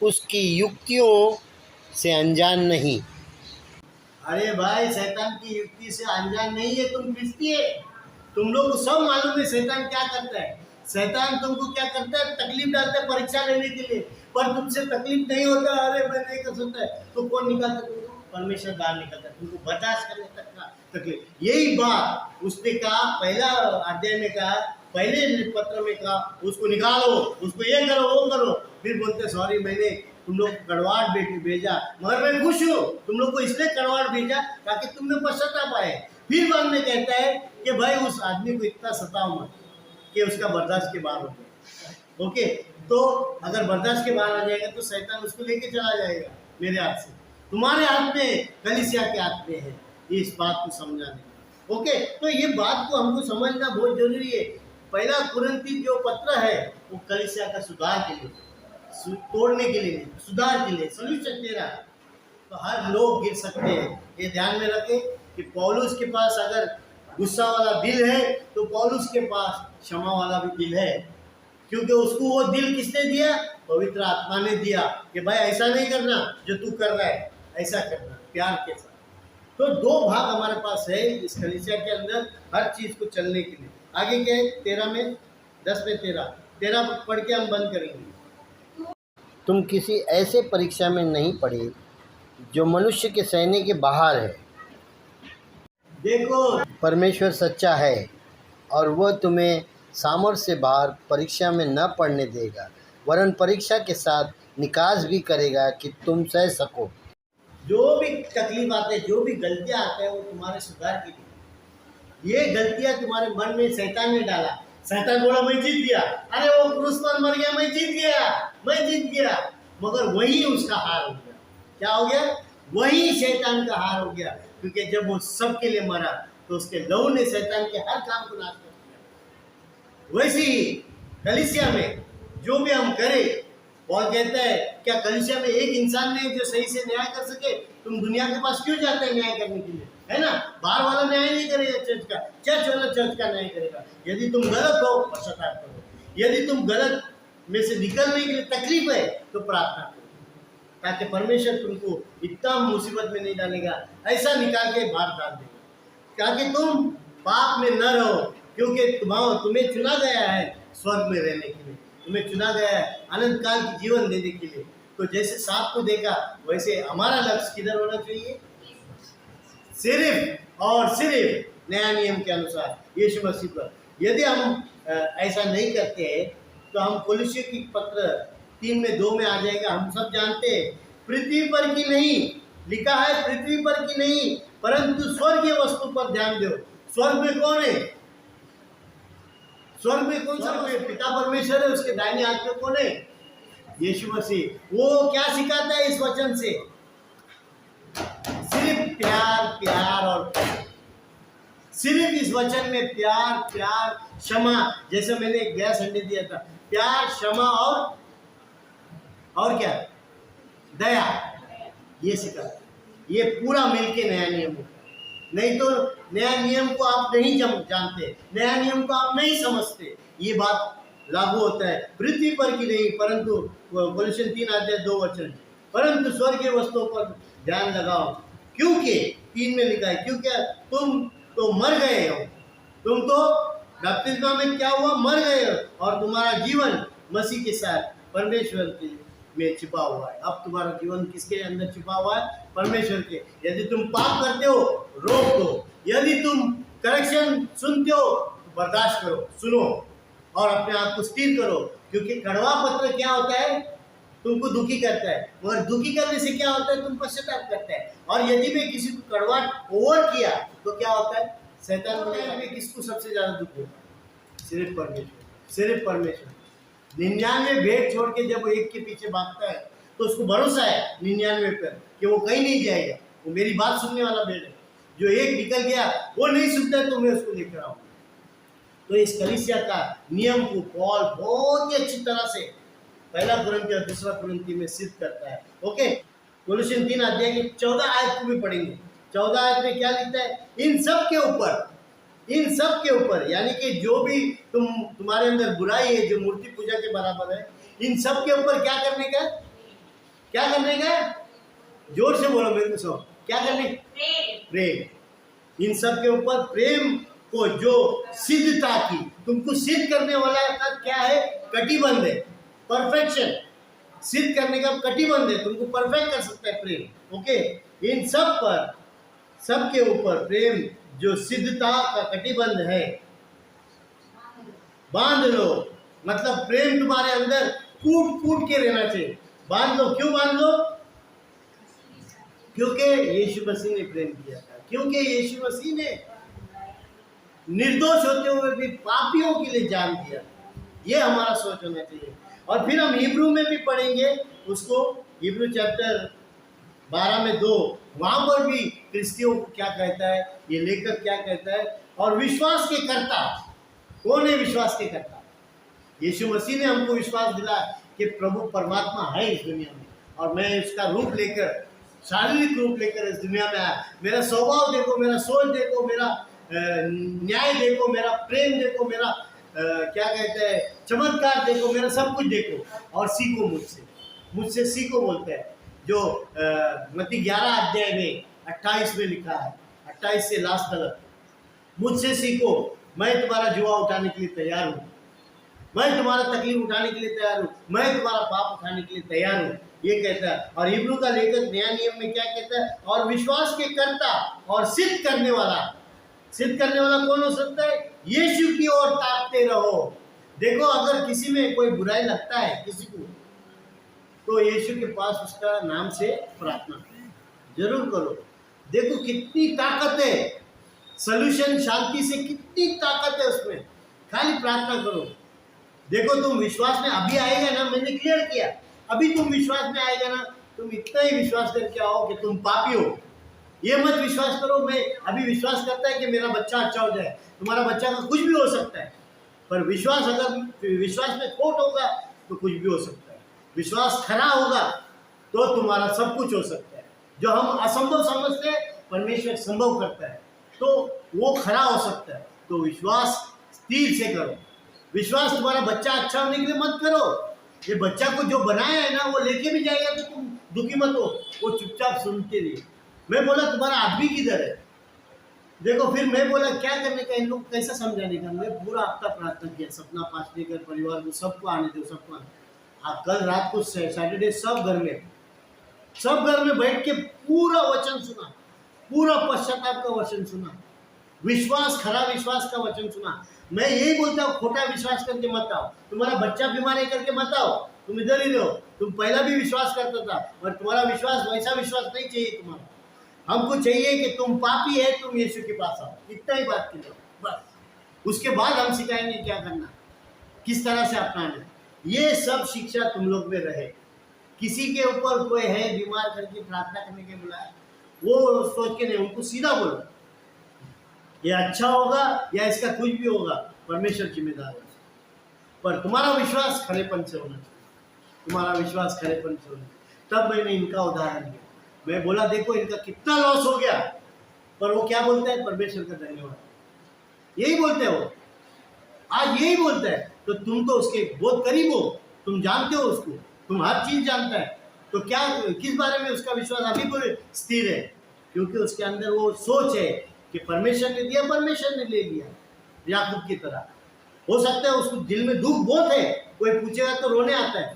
उसकी युक्तियों से अनजान नहीं। अरे भाई, शैतान की युक्ति से अनजान नहीं है तुम किसकी है। तुम लोग को सब मालूम है शैतान क्या करता है। शैतान तुमको क्या करता है, तकलीफ डालता है परीक्षा लेने के लिए, पर तुमसे तकलीफ नहीं होता। अरे मैं नहीं कर सकता है तो कौन निकालता तुमको? परमेश्वर बाहर निकलता है, तुमको बर्दाश्त करने तक का तकलीफ। यही बात उसने कहा, पहला अध्याय में कहा, पहले पत्र में कहा उसको निकालो, उसको ये करो वो करो। फिर बोलते सॉरी मैंने तुम लोग कड़वाहट भेजा, मगर मैं खुश हूँ तुम लोग को इसलिए कड़वाहट भेजा ताकि तुम में पश्चाताप आए। फिर बाद में कहता है कि भाई उस आदमी को इतना सताओ मत कि उसका बर्दाश्त के बाहर हो जाए। ओके, तो अगर बर्दाश्त के बाहर आ जाएगा तो शैतान उसको लेके चला जाएगा मेरे हाथ से। तुम्हारे हाथ में, कलीसिया के हाथ में है ये, इस बात को समझाने। ओके, तो ये बात को हमको समझना बहुत जरूरी है। पहला कुरिन्थी जो पत्र है वो कलीसिया का सुधार के लिए, तोड़ने के लिए नहीं, सुधार के लिए, सॉल्यूशन दे रहा है। तो हर लोग गिर सकते हैं, ये ध्यान में रखें कि पौलुस के पास अगर गुस्सा वाला दिल है तो पौलुस के पास क्षमा वाला भी दिल है, क्योंकि उसको वो दिल किसने दिया? पवित्र आत्मा ने दिया कि भाई ऐसा नहीं करना जो तू कर रहा है, ऐसा करना प्यार के साथ। तो दो भाग हमारे पास है इस कलीसिया के अंदर हर चीज को चलने के लिए। आगे क्या है? 13 में 10 में 13 पढ़ के हम बंद करेंगे। तुम किसी ऐसे परीक्षा में नहीं पड़े जो मनुष्य के सहने के बाहर है। देखो, परमेश्वर सच्चा है और वह तुम्हें सामर्थ्य से बाहर परीक्षा में न पड़ने देगा, वरन परीक्षा के साथ निकास भी करेगा कि तुम सह सको। जो भी तकलीफ आते हैं, जो भी गलतियां आते हैं, वो तुम्हारे सुधार के लिए। ये गलतियां तुम्हारे मन में शैतान ने डाला। शैतान बोला मैं जीत गया, अरे वो क्रूस पर मर गया, मैं जीत गया, मैं जीत गया। मगर वही उसका हार हो गया। क्या हो गया? वही शैतान का हार हो गया, क्योंकि जब वो सबके लिए मरा तो उसके लहू ने शैतान के हर काम को नाश कर दिया। वैसे ही कलीसिया में जो भी हम करें, पौल कहता है क्या कलीसिया में एक इंसान नहीं जो सही से न्याय कर सके? तुम दुनिया के पास क्यों जाते हैं न्याय करने के लिए, है ना? बाहर वाला न्याय नहीं करेगा चर्च का, चर्च वाला चर्च का न्याय करेगा। यदि तुम गलत हो पश्चाताप करो, यदि तुम गलत में से निकलने के लिए तकलीफ है तो प्रार्थना करो, ताकि परमेश्वर तुमको इतना मुसीबत में नहीं डालेगा, ऐसा निकाल के बाहर डाल देगा, ताकि तुम पाप में न रहो। क्योंकि तुम्हें चुना गया है स्वर्ग में रहने के लिए, तुम्हें चुना गया है अनंत काल की जीवन देने के लिए। तो जैसे सांप को देखा, वैसे हमारा लक्ष्य किधर होना चाहिए? सिर्फ और सिर्फ नया नियम के अनुसार यीशु मसीह पर। यदि हम ऐसा नहीं करते हैं तो हम कोलोसियों की पत्र 3 में 2 में आ जाएगा। हम सब जानते हैं पृथ्वी पर की नहीं, लिखा है पृथ्वी पर की नहीं परंतु स्वर्गीय वस्तु पर ध्यान दो। स्वर्ग में कौन है? स्वर्ग में कौन सा? पिता परमेश्वर है, उसके दाहिने हाथ में कौन है? यीशु मसीह। वो क्या सिखाता है इस वचन से? सिर्फ प्यार, प्यार और प्यार। सिर्फ इस वचन में प्यार, प्यार, क्षमा, जैसे मैंने एक गया संडे दिया था, प्यार, क्षमा और क्या? दया। ये सिखाता है। ये पूरा मिलके नया नियम होता है। नहीं तो नया नियम को आप नहीं जानते, नया नियम को आप नहीं समझते। ये बात लागू होता है पृथ्वी पर की नहीं परंतु कोलोसियों 3 अध्याय 2 वचन, परंतु स्वर्गीय वस्तुओं पर ध्यान लगाओ। क्योंकि 3 में लिखा है क्योंकि तुम तो मर गए हो, तुम तो बपतिस्मा में क्या हुआ? मर गए हो, और तुम्हारा जीवन मसीह के साथ परमेश्वर में छिपा हुआ है। अब तुम्हारा जीवन किसके अंदर छिपा हुआ है? परमेश्वर के। यदि तुम पाप करते हो रोक दो, यदि तुम करेक्शन सुनते हो तो बर्दाश्त करो, सुनो और अपने आप को स्थिर करो। क्योंकि कड़वा पत्र क्या होता है? तुमको दुखी करता है, मगर दुखी करने से क्या होता है? तुम पश्चाताप करता है। और यदि मैं किसी को कड़वा ओवर किया तो क्या होता है? शैतान बोलेगा मैं किसको सबसे ज्यादा दुख होगा? सिर्फ परमेश्वर, सिर्फ परमेश्वर। 99 भेड़ छोड़ के जब एक के पीछे भागता है तो उसको भरोसा है 99 पर कि वो कहीं नहीं जाएगा, वो मेरी बात सुनने वाला भेड़ है। जो एक निकल गया वो नहीं सुनता है तो मैं उसको लेकर आऊंगा। तो इस कलीसिया का नियम को पौल बहुत ही अच्छी तरह से पहला कुरिन्थी और दूसरा कुरिन्थी में सिद्ध करता है। ओके, कोलोसियों 3 अध्याय की 14 आयत को भी पढ़ेंगे। 14 आयत में क्या लिखता है? इन सब के ऊपर, इन सब के ऊपर, यानी कि जो भी तुम्हारे अंदर बुराई है जो मूर्ति पूजा के बराबर है, इन सब के ऊपर क्या करने का, क्या करने का, जोर से बोलो मेरे को सब, क्या करने, प्रेम। इन सब के ऊपर प्रेम को जो सिद्धता की, तुमको सिद्ध करने वाला का क्या है, कटिबंध है, परफेक्शन, सिद्ध करने का कटिबंध है, तुमको परफेक्ट कर सकता है प्रेम। ओके, इन सब पर, सबके ऊपर प्रेम जो सिद्धता का कटिबंध है बांध लो। मतलब प्रेम तुम्हारे अंदर कूट कूट के रहना चाहिए, बांध लो। क्यों बांध लो? क्योंकि यीशु मसीह ने प्रेम किया था, क्योंकि यीशु मसीह ने निर्दोष होते हुए भी पापियों के लिए जान दिया। ये हमारा सोच होना चाहिए। और फिर हम हिब्रू में भी पढ़ेंगे उसको, हिब्रू चैप्टर 12 में 2, वहां पर भी क्रिस्तियों को क्या कहता है, ये लेकर क्या कहता है। और विश्वास के कर्ता कौन है? विश्वास के कर्ता यीशु मसीह ने हमको विश्वास दिला कि प्रभु परमात्मा है इस दुनिया में, और मैं उसका रूप लेकर, शारीरिक रूप लेकर इस दुनिया में आया। मेरा स्वभाव देखो, मेरा सोच देखो, मेरा न्याय देखो, मेरा प्रेम देखो, मेरा क्या कहते हैं, चमत्कार देखो, मेरा सब कुछ देखो और सीखो मुझसे। मुझसे सीखो बोलते हैं, जो मत्ती 11 अध्याय में 28 में लिखा है, 28 से लास्ट तक, मुझसे सीखो, मैं तुम्हारा जुआ उठाने के लिए तैयार हूँ, मैं तुम्हारा तकलीफ उठाने के लिए तैयार हूँ, मैं तुम्हारा पाप उठाने के लिए तैयार हूँ, ये कहता है। और हिब्रू का लेखक नया नियम में क्या कहता है? और विश्वास के कर्ता और सिद्ध करने वाला। सिद्ध करने वाला कौन हो सकता है? यीशु की ओर ताकते रहो। देखो, अगर किसी में कोई बुराई लगता है किसी को, तो यीशु के पास उसका नाम से प्रार्थना जरूर करो। देखो कितनी ताकत है, सॉल्यूशन शांति से कितनी ताकत है उसमें, खाली प्रार्थना करो। देखो तुम विश्वास में अभी आएगा ना, मैंने क्लियर किया, अभी तुम विश्वास में आएगा ना, तुम इतना ही विश्वास करके आओ कि तुम पापी हो। ये मत विश्वास करो मैं अभी विश्वास करता है कि मेरा बच्चा अच्छा हो जाए। तुम्हारा बच्चा का कुछ भी हो सकता है, पर विश्वास, अगर विश्वास में खोट होगा तो कुछ भी हो सकता है। विश्वास खरा होगा तो तुम्हारा सब कुछ हो सकता है। जो हम असंभव समझते हैं परमेश्वर संभव करता है, तो वो खरा हो सकता है। तो विश्वास स्थिर से करो। विश्वास तुम्हारा बच्चा अच्छा होने के लिए मत करो। ये बच्चा को जो बनाया है ना, वो लेके भी जाएगा तो तुम दुखी मत हो, वो चुपचाप सुनते रहिए। मैं बोला तुम्हारा आदमी किधर है? देखो, फिर मैं बोला क्या करने का, इन लोग कैसा समझाने का। मैं पूरा हफ्ता प्रार्थना किया, सपना पास लेकर परिवार को, सबको आने दो, सबको आने। कल रात को सैटरडे सब घर में बैठ के पूरा वचन सुना, पूरा पश्चाताप का वचन सुना, विश्वास, खरा विश्वास का वचन सुना। मैं यही बोलता हूँ, खोटा विश्वास करके मत आओ। तुम्हारा बच्चा बीमार है करके मत आओ, तुम इधर ही रहो। तुम पहला भी विश्वास करता था, पर तुम्हारा विश्वास वैसा विश्वास नहीं चाहिए तुम्हारा। हमको चाहिए कि तुम पापी है, तुम यीशु के पास आओ, इतना ही बात की बस। उसके बाद हम सिखाएंगे क्या करना, किस तरह से अपनाना। ये सब शिक्षा तुम लोग में रहे। किसी के ऊपर कोई है बीमार करके प्रार्थना करने के बुलाया, वो सोच के नहीं, उनको सीधा बोलो ये अच्छा होगा या इसका कुछ भी होगा, परमेश्वर जिम्मेदार है। पर तुम्हारा विश्वास खरेपन से होना चाहिए, तुम्हारा विश्वास खरेपन से होना चाहिए। तब मैंने इनका उदाहरण दिया, मैं बोला देखो इनका कितना लॉस हो गया, पर वो क्या बोलता है? परमेश्वर का धन्यवाद, यही बोलते हैं वो, आज यही बोलता है। तो तुम तो उसके बहुत करीब हो, तुम जानते हो उसको, तुम हर चीज जानता है, तो क्या, किस बारे में उसका विश्वास अभी भी स्थिर है? क्योंकि उसके अंदर वो सोच है कि परमेश्वर ने दिया, परमेश्वर ने ले लिया। याकूब की तरह हो सकता है उसको दिल में दुख बहुत है, कोई पूछेगा तो रोने आता है,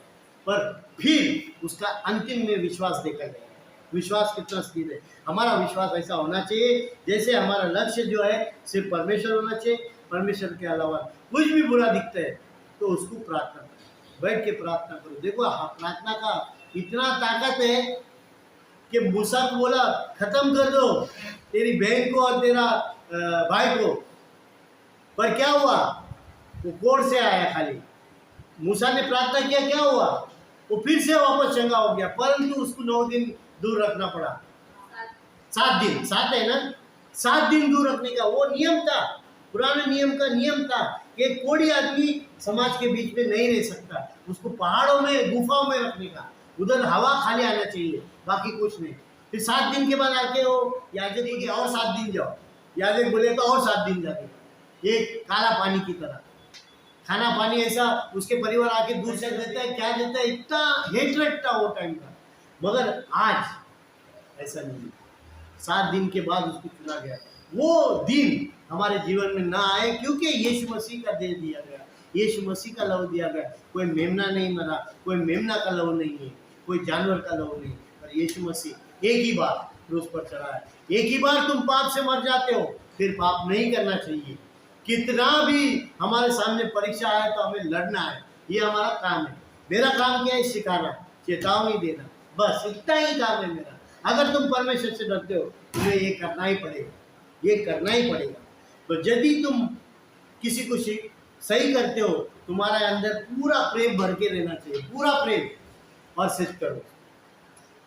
पर फिर उसका अंतिम में विश्वास देखा गया। विश्वास कितना स्थिर है। हमारा विश्वास ऐसा होना चाहिए जैसे हमारा लक्ष्य जो है सिर्फ परमेश्वर होना चाहिए। परमेश्वर के अलावा कुछ भी बुरा दिखता है तो उसको प्रार्थना करो, बैठ के प्रार्थना करो। देखो प्रार्थना का इतना ताकत है कि मूसा को बोला खत्म कर दो तेरी बहन को और तेरा भाई को, पर क्या हुआ? वो कोर्ट से आया खाली। मूसा ने प्रार्थना किया, क्या हुआ? वो फिर से वापस चंगा हो गया, परंतु उसको 9 दिन दूर रखना पड़ा। 7 दिन, 7 है ना, 7 दिन दूर रखने का वो नियम था, पुराने नियम का नियम था कि कोई आदमी समाज के बीच में नहीं रह सकता, उसको पहाड़ों में गुफाओं में रखने का, उधर हवा खाली आना चाहिए, बाकी कुछ नहीं। फिर 7 दिन के बाद आके हो याजक बोले और 7 दिन जाओ, याजक बोले तो और 7 दिन जाके, एक काला पानी की तरह। खाना पानी ऐसा उसके परिवार आके दूर से देता है, क्या देता है, इतना हेटरेट था वो टाइम का। मगर आज ऐसा नहीं है। 7 दिन के बाद उसको चुना गया। वो दिन हमारे जीवन में ना आए, क्योंकि यीशु मसीह का दे दिया गया, यीशु मसीह का लहू दिया गया। कोई मेमना नहीं मरा, कोई मेमना का लहू नहीं है, कोई जानवर का लहू नहीं, पर यीशु मसीह एक ही बार क्रूस पर चढ़ा है। एक ही बार तुम पाप से मर जाते हो, फिर पाप नहीं करना चाहिए। कितना भी हमारे सामने परीक्षा आए तो हमें लड़ना है, ये हमारा काम है। मेरा काम क्या है? सिखाना, चेतावनी देना, बस इतना ही काम है मेरा। अगर तुम परमेश्वर से डरते हो, तुम्हें ये करना ही पड़ेगा, ये करना ही पड़ेगा। तो यदि तुम किसी को सही करते हो, तुम्हारे अंदर पूरा प्रेम भर के रहना चाहिए, पूरा प्रेम, और सिद्ध करो।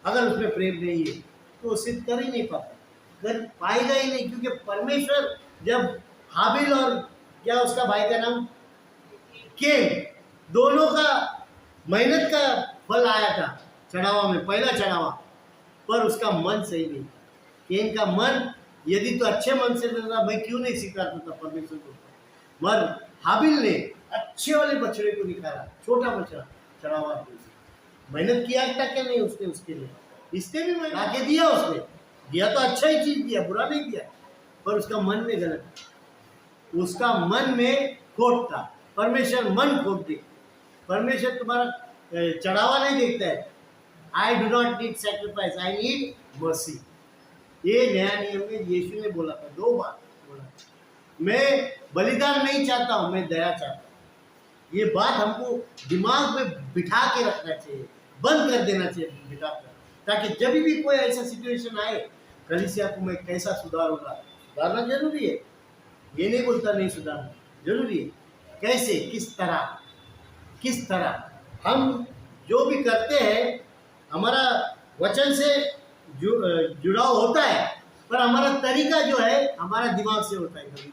अगर उसमें प्रेम नहीं है तो वो सिद्ध कर ही नहीं पाता, कर पाएगा ही नहीं। क्योंकि परमेश्वर जब हाबिल और क्या उसका भाई का नाम केन, दोनों का मेहनत का फल आया था चढ़ावा में, पहला चढ़ावा, पर उसका मन सही नहीं। केन का मन यदि तो अच्छे मन से था, भाई क्यों नहीं स्वीकारता था परमेश्वर को, मगर हाबिल ने अच्छे वाले बछड़े को निकाला, छोटा बछड़ा चढ़ावा के। मेहनत किया था क्या नहीं उसने उसके लिए, इसने भी मेहनत आके दिया, उसने दिया तो अच्छा ही चीज दिया, बुरा नहीं दिया, पर उसका मन में गलत था, उसका मन में खोट था। परमेश्वर मन खोट दे। परमेश्वर तुम्हारा चढ़ावा नहीं देखता है। I do not need sacrifice, I need mercy. ये नया नियम में यीशु ने बोला था, 2 बार बोला, मैं बलिदान नहीं चाहता हूँ, मैं दया चाहता हूँ। ये बात हमको दिमाग में बिठा के रखना चाहिए, बंद कर देना चाहिए बिठा कर, ताकि जब भी कोई ऐसा सिचुएशन आए, कलीसिया को मैं कैसा सुधारूंगा। सुधारना जरूरी है, ये नहीं बोलता नहीं सुधारना जरूरी है। कैसे, किस तरह हम जो भी करते हैं, हमारा वचन से जुड़ाव होता है, पर हमारा तरीका जो है हमारा दिमाग से होता है, कभी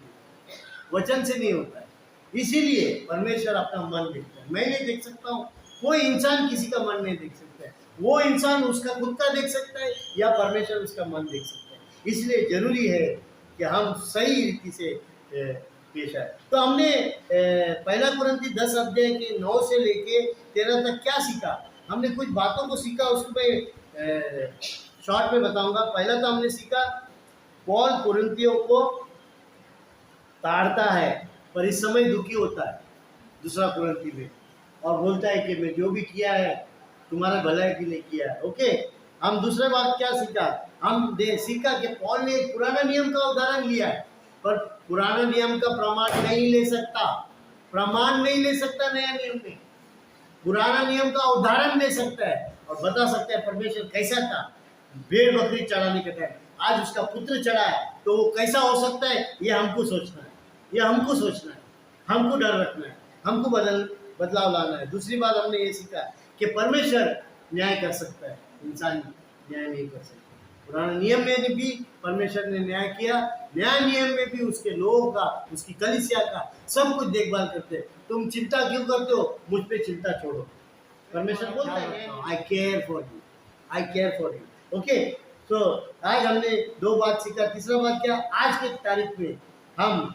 वचन से नहीं होता है। इसीलिए परमेश्वर अपना मन देखता है। मैं नहीं देख सकता हूँ, कोई इंसान किसी का मन नहीं देख सकता है। वो इंसान उसका खुद का देख सकता है या परमेश्वर उसका मन देख सकता है। इसलिए जरूरी है कि हम सही रीति से पेश आए। तो हमने पहला कुरिन्थी 10 अध्याय के 9 से लेके 13 तक क्या सीखा? हमने कुछ बातों को सीखा, उसको मैं शॉर्ट में बताऊंगा। पहला तो हमने सीखा, पौल कुरिन्थियों को ताड़ता है, पर इस समय दुखी होता है, दूसरा कुरिन्थी में, और बोलता है कि मैं जो भी किया है तुम्हारा भलाई के लिए किया है। ओके, हम दूसरा बात क्या सीखा? हम सीखा कि पौल ने एक पुराना नियम का उदाहरण लिया है, पर पुराना नियम का प्रमाण नहीं ले सकता, नया नियम में। पुराना नियम का उदाहरण ले सकता है और बता सकता है परमेश्वर कैसा था भेड़ बकरी चढ़ाने के टाइम, आज उसका पुत्र चढ़ा है तो वो कैसा हो सकता है, ये हमको सोचना है, हमको डर रखना है, हमको बदलाव लाना है। दूसरी बात हमने ये सीखा कि परमेश्वर न्याय कर सकता है, इंसान न्याय नहीं कर सकता। पुराने नियम में भी परमेश्वर ने न्याय किया, नया नियम में भी उसके लोगों का, उसकी कलीसिया का सब कुछ देखभाल करते हैं। तुम चिंता क्यों करते हो? मुझ पे चिंता छोड़ो। परमेश्वर बोलता है आई केयर फॉर यू। ओके, तो आज हमने 2 बात सीखा। तीसरा बात क्या? आज के तारीख में हम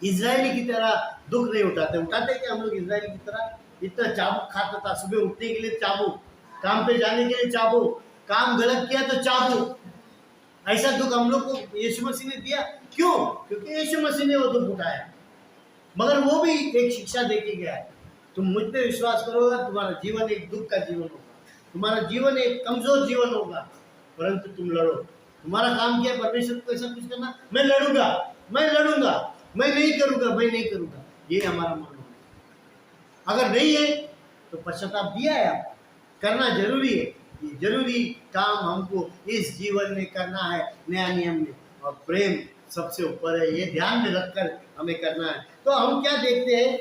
इजरायली की तरह दुख नहीं उठाते कि हम लोग इजरायली की तरह इतना चाबुक खाता था, सुबह उठने के लिए चाबुक, काम पे जाने के लिए चाबुक, काम गलत किया तो चाबुक, ऐसा दुख हम लोग को यीशु मसीह ने दिया। क्यों? क्योंकि यीशु मसीह ने वो दुख उठाया, मगर वो भी एक शिक्षा देके गया है। तुम मुझ पे विश्वास करोगे, तुम्हारा जीवन एक दुख का जीवन होगा, तुम्हारा जीवन एक कमजोर जीवन होगा, परंतु तुम लड़ो। तुम्हारा काम क्या है? परमेश्वर को ऐसा कुछ करना, मैं लड़ूंगा, मैं नहीं करूंगा, ये हमारा मन होगा। अगर नहीं है तो पश्चाताप दिया है, आप करना जरूरी है। ये जरूरी काम हमको इस जीवन में करना है, नया नियम में, और प्रेम सबसे ऊपर है, ये ध्यान में रखकर हमें करना है। तो हम क्या देखते हैं,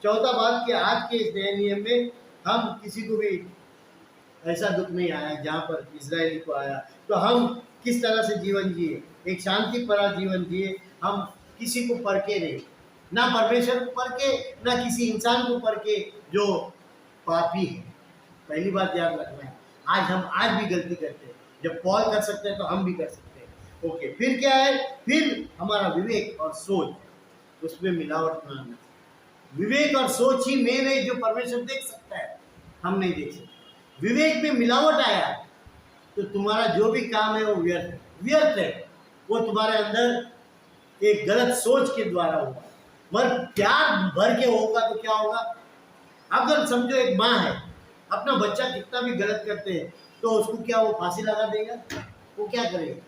चौथा बात कि आज के इस नए नियम में हम किसी को भी ऐसा दुख नहीं आया जहाँ पर इजरायली को आया। तो हम किस तरह से जीवन जिए, एक शांति भरा जीवन जिए। हम किसी को परखे नहीं, ना परमेश्वर को परखे, ना किसी इंसान को परखे जो पापी है। पहली बात याद रखना है। हम आज भी गलती करते हैं, जब पौल कर सकते हैं तो हम भी कर सकते हैं। ओके, फिर क्या है? फिर हमारा विवेक और सोच, उसमें मिलावट ना आना। विवेक और सोच ही मेन है जो परमेश्वर देख सकता है, हम नहीं देख सकते। विवेक में मिलावट आया तो तुम्हारा जो भी काम है वो व्यर्थ है, व्यर्थ है। वो तुम्हारे अंदर एक गलत सोच के द्वारा होगा। मगर प्यार भर के होगा तो क्या होगा? अगर समझो एक माँ है, अपना बच्चा कितना भी गलत करते हैं तो उसको क्या वो फांसी लगा देगा? वो क्या करेगा?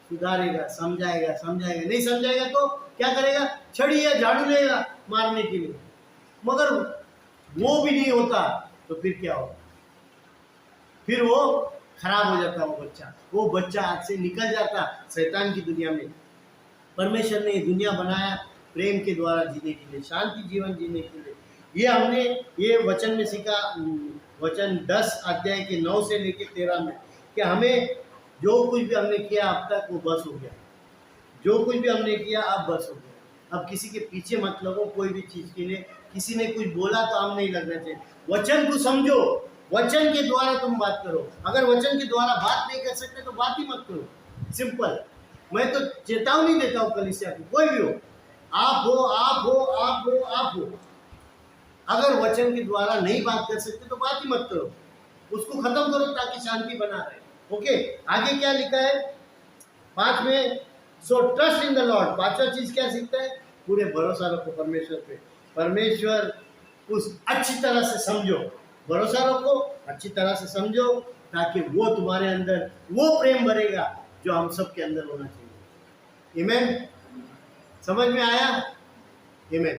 सुधारेगा, समझाएगा, समझाएगा। नहीं समझाएगा तो क्या करेगा? छड़ी या झाड़ू लेगा मारने के लिए। मगर वो भी नहीं होता तो फिर क्या होगा? फिर वो खराब हो जाता वो बच्चा। वो बच्चा हाथ से निकल जाता शैतान की दुनिया में। परमेश्वर ने ये दुनिया बनाया प्रेम के द्वारा जीने के लिए, शांति जीवन जीने के लिए। ये हमने ये वचन में सीखा, वचन 10 अध्याय के 9 से लेकर 13 में, कि हमें जो कुछ भी हमने किया अब तक वो बस हो गया। जो कुछ भी हमने किया अब बस हो गया। अब किसी के पीछे मत लगो कोई भी चीज़ के लिए। किसी ने कुछ बोला तो हम नहीं लगना चाहिए। वचन को समझो, वचन के द्वारा तुम बात करो। अगर वचन के द्वारा बात नहीं कर सकते तो बात ही मत करो। सिंपल। मैं तो चेतावनी देता हूँ कलीसिया को, कोई भी हो, आप हो, आप हो, आप हो, आप हो, अगर वचन के द्वारा नहीं बात कर सकते तो बात ही मत करो, उसको खत्म करो ताकि शांति बना रहे। ओके, आगे क्या लिखा है 5 में? So trust in the Lord. 5वां चीज क्या सीखता है? पूरे भरोसा रखो परमेश्वर पे। परमेश्वर उस अच्छी तरह से समझो, भरोसा रखो, अच्छी तरह से समझो, ताकि वो तुम्हारे अंदर वो प्रेम भरेगा जो हम सब के अंदर होना चाहिए। आमीन। समझ में आया? आमीन।